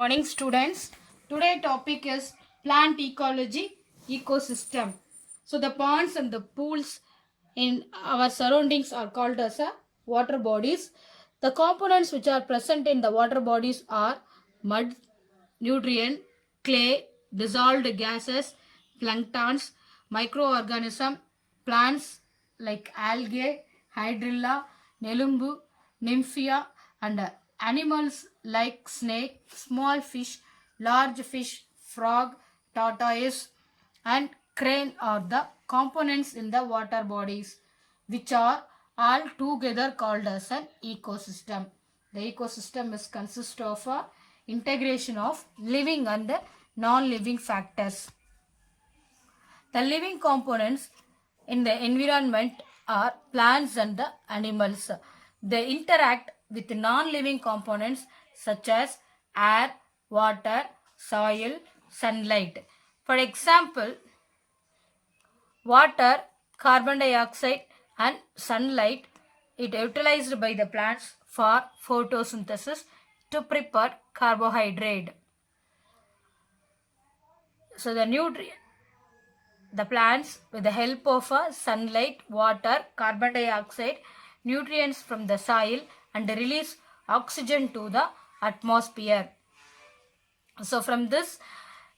Morning students. Today topic is plant ecology ecosystem. So the ponds and the pools in our surroundings are called as a water bodies. The components which are present in the water bodies are mud, nutrient, clay, dissolved gases, planktons, microorganism, plants like algae, hydrilla, nelumbu, nymphia, and animals like snake, small fish, large fish, frog, tortoise, and crane are the components in the water bodies, which are all together called as an ecosystem. The ecosystem is consist of a integration of living and non-living factors. The living components in the environment are plants and the animals. They interact with non-living components such as air, water, soil, sunlight. For example, water, carbon dioxide and sunlight it utilized by the plants for photosynthesis to prepare carbohydrate. So the plants with the help of sunlight, water, carbon dioxide, nutrients from the soil and release oxygen to the atmosphere. So from this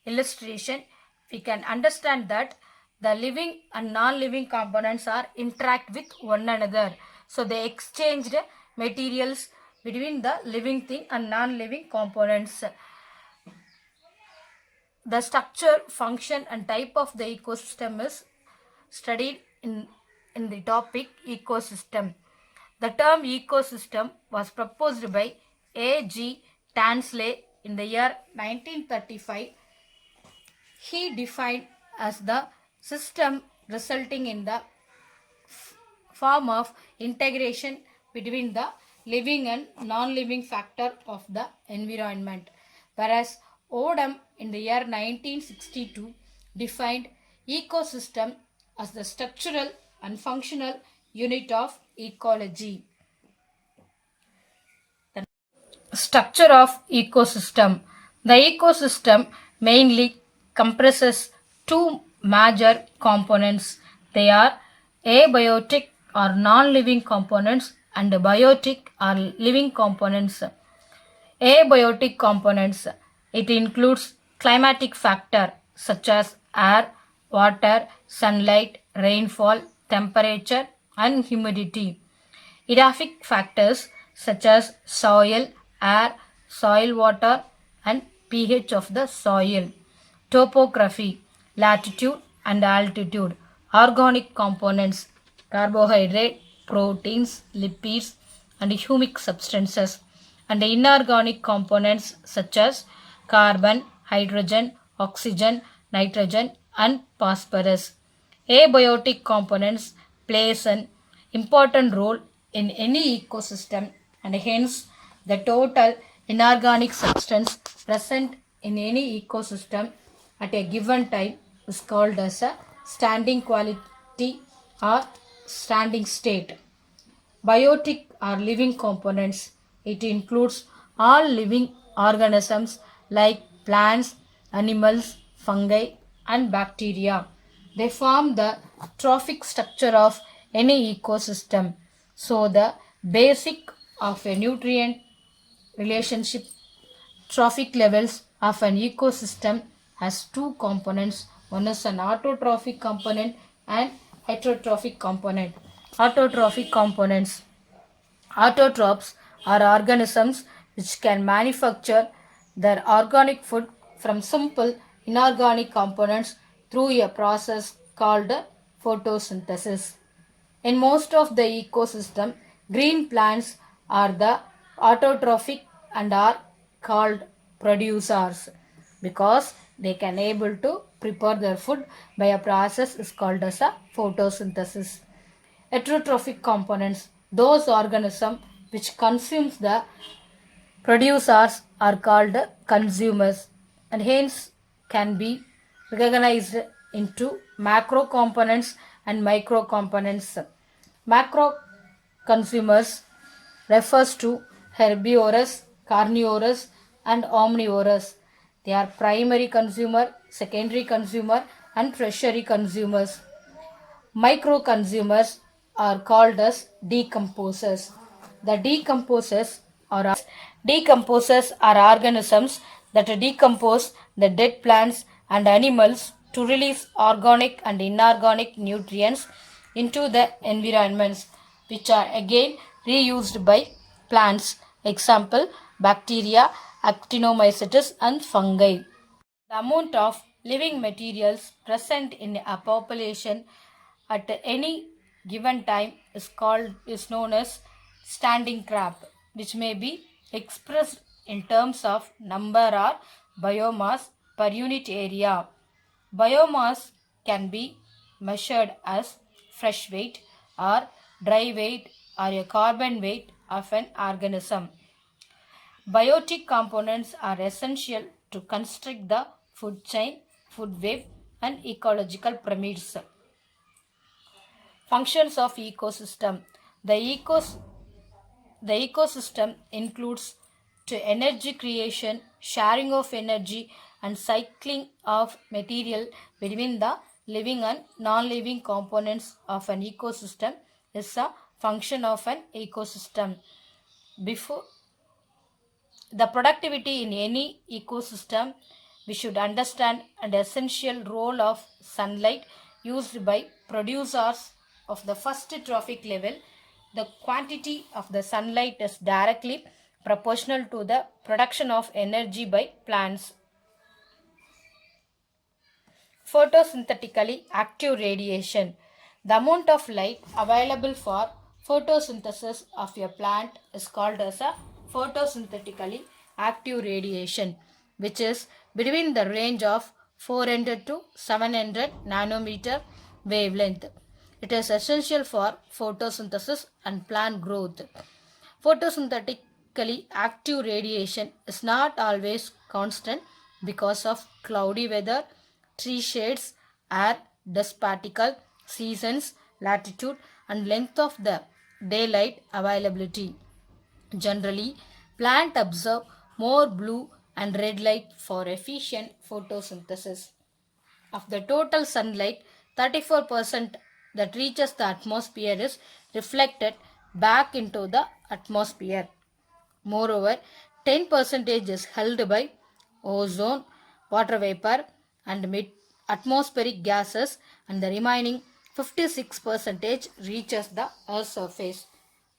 illustration we can understand that the living and non-living components are interact with one another. So they exchanged materials between the living thing and non-living components. The structure, function and type of the ecosystem is studied in the topic ecosystem. The term ecosystem was proposed by A.G. Tansley in the year 1935. He defined as the system resulting in the form of integration between the living and non-living factor of the environment, whereas Odum in the year 1962 defined ecosystem as the structural and functional unit of ecology. The structure of ecosystem. The ecosystem mainly comprises two major components. They are abiotic or non-living components and biotic or living components. Abiotic components. It includes climatic factor such as air, water, sunlight, rainfall, temperature and humidity. Edaphic factors such as soil, air, soil water and pH of the soil. Topography, latitude and altitude. Organic components, carbohydrate, proteins, lipids and humic substances, and inorganic components such as carbon, hydrogen, oxygen, nitrogen and phosphorus. Abiotic components plays an important role in any ecosystem, and hence the total inorganic substance present in any ecosystem at a given time is called as a standing quality or standing state. Biotic are living components. It includes all living organisms like plants, animals, fungi, and bacteria. They form the trophic structure of any ecosystem. So, the basic of a nutrient relationship trophic levels of an ecosystem has two components. One is an autotrophic component and heterotrophic component. Autotrophic components. Autotrophs are organisms which can manufacture their organic food from simple inorganic components through a process called photosynthesis. In most of the ecosystem, green plants are the autotrophic and are called producers because they can able to prepare their food by a process is called as a photosynthesis. Heterotrophic components, those organisms which consumes the producers are called consumers and hence can be recognized into macro components and micro components. Macro consumers refers to herbivorous, carnivorous and omnivorous. They are primary consumer, secondary consumer, and tertiary consumers. Micro consumers are called as decomposers. The decomposers are organisms that decompose the dead plants and animals to release organic and inorganic nutrients into the environments, which are again reused by plants. Example: bacteria, actinomycetes, and fungi. The amount of living materials present in a population at any given time is known as standing crop, which may be expressed in terms of number or biomass per unit area. Biomass can be measured as fresh weight or dry weight or a carbon weight of an organism. Biotic components are essential to construct the food chain, food web, and ecological pyramids. Functions of ecosystem. The, ecos- the ecosystem includes to energy creation, sharing of energy, and cycling of material between the living and non-living components of an ecosystem is a function of an ecosystem. Before the productivity in any ecosystem, we should understand an essential role of sunlight used by producers of the first trophic level. The quantity of the sunlight is directly proportional to the production of energy by plants. Photosynthetically active radiation. The amount of light available for photosynthesis of a plant is called as a photosynthetically active radiation, which is between the range of 400 to 700 nanometer wavelength. It is essential for photosynthesis and plant growth. Photosynthetically active radiation is not always constant because of cloudy weather, tree shades, air, dust particle, seasons, latitude, and length of the daylight availability. Generally, plants absorb more blue and red light for efficient photosynthesis. Of the total sunlight, 34% that reaches the atmosphere is reflected back into the atmosphere. Moreover, 10% is held by ozone, water vapor, and atmospheric gases, and the remaining 56% reaches the Earth's surface.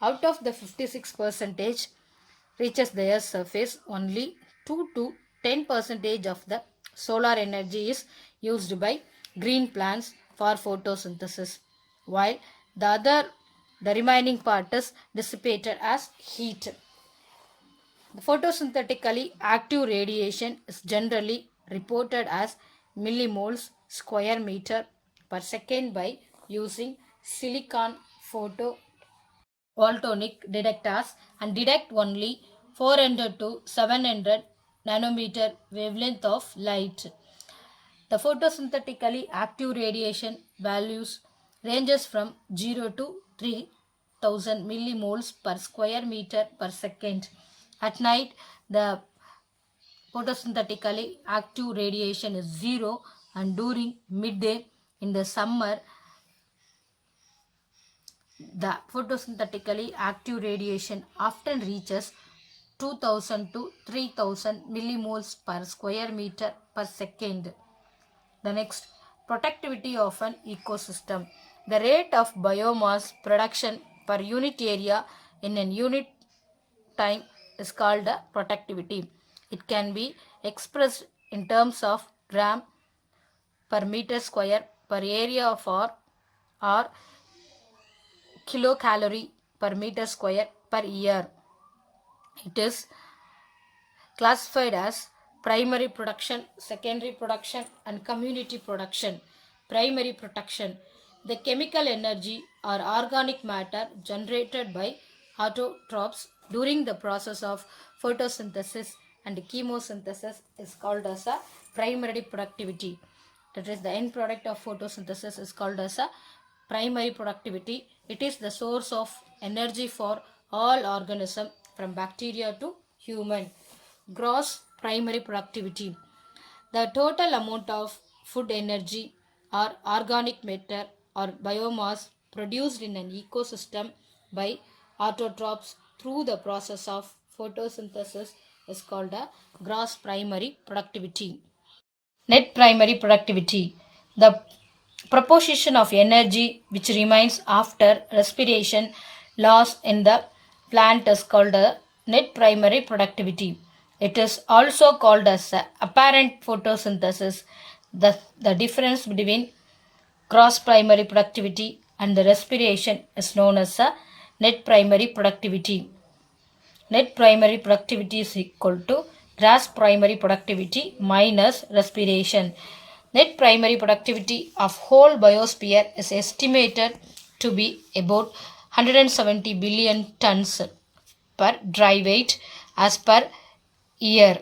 Out of the 56% reaches the Earth's surface, only 2 to 10% of the solar energy is used by green plants for photosynthesis, while the remaining part is dissipated as heat. The photosynthetically active radiation is generally reported as millimoles square meter per second by using silicon photovoltaic detectors and detect only 400 to 700 nanometer wavelength of light. The photosynthetically active radiation values ranges from 0 to 3000 millimoles per square meter per second. At night, the photosynthetically active radiation is 0, and during midday in the summer, the photosynthetically active radiation often reaches 2000 to 3000 millimoles per square meter per second. The next, productivity of an ecosystem. The rate of biomass production per unit area in an unit time is called the productivity. It can be expressed in terms of gram per meter square per area of or kilocalorie per meter square per year. It is classified as primary production, secondary production, and community production. Primary production: the chemical energy or organic matter generated by autotrophs during the process of photosynthesis and chemosynthesis is called as a primary productivity. That is, the end product of photosynthesis is called as a primary productivity. It is the source of energy for all organisms from bacteria to human. Gross primary productivity. The total amount of food energy or organic matter or biomass produced in an ecosystem by autotrophs through the process of photosynthesis is called a gross primary productivity. Net primary productivity. The proportion of energy which remains after respiration loss in the plant is called a net primary productivity. It is also called as apparent photosynthesis. The difference between gross primary productivity and the respiration is known as a net primary productivity. Net primary productivity is equal to gross primary productivity minus respiration. Net primary productivity of whole biosphere is estimated to be about 170 billion tons per dry weight as per year,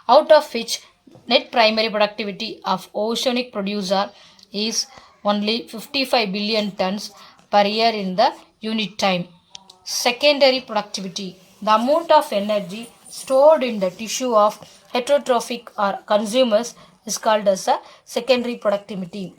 out of which net primary productivity of oceanic producer is only 55 billion tons per year in the unit time. Secondary productivity. The amount of energy stored in the tissue of heterotrophic or consumers is called as a secondary productivity.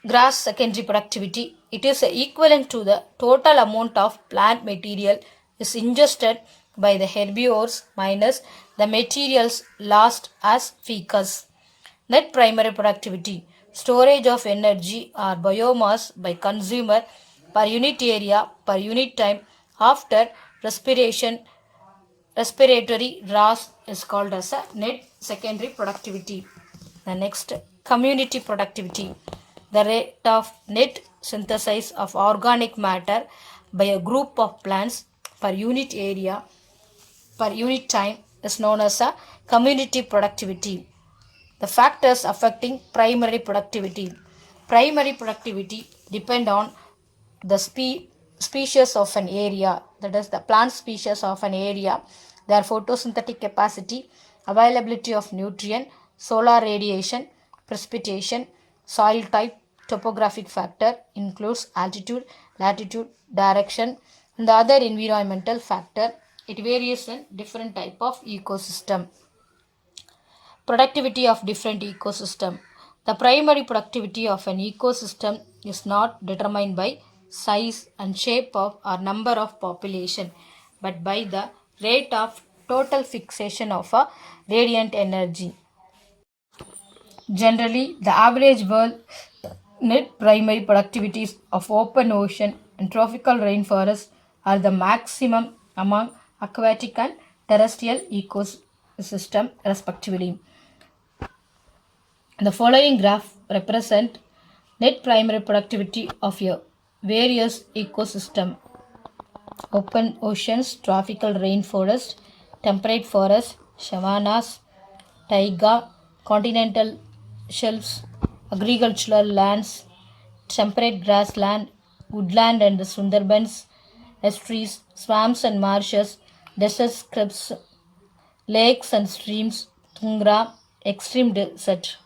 Gross secondary productivity. It is equivalent to the total amount of plant material is ingested by the herbivores minus the materials lost as fecus. Net primary productivity. Storage of energy or biomass by consumer per unit area per unit time after respiratory loss is called as a net secondary productivity. The next, community productivity. The rate of net synthesis of organic matter by a group of plants per unit area per unit time is known as a community productivity. The factors affecting primary productivity. Primary productivity depend on the species of an area, that is the plant species of an area, their photosynthetic capacity, availability of nutrient, solar radiation, precipitation, soil type, topographic factor includes altitude, latitude, direction, and the other environmental factor. It varies in different type of ecosystem. Productivity of different ecosystem. The primary productivity of an ecosystem is not determined by size and shape of or number of population, but by the rate of total fixation of a radiant energy. Generally, the average world net primary productivities of open ocean and tropical rainforests are the maximum among aquatic and terrestrial ecosystem respectively. The following graph represent net primary productivity of a various ecosystem: open oceans, tropical rainforest, temperate forest, savannas, taiga, continental shelves, agricultural lands, temperate grassland, woodland and Sundarbans, estuaries, swamps and marshes, desert scripts, lakes and streams, tundra, extreme desert.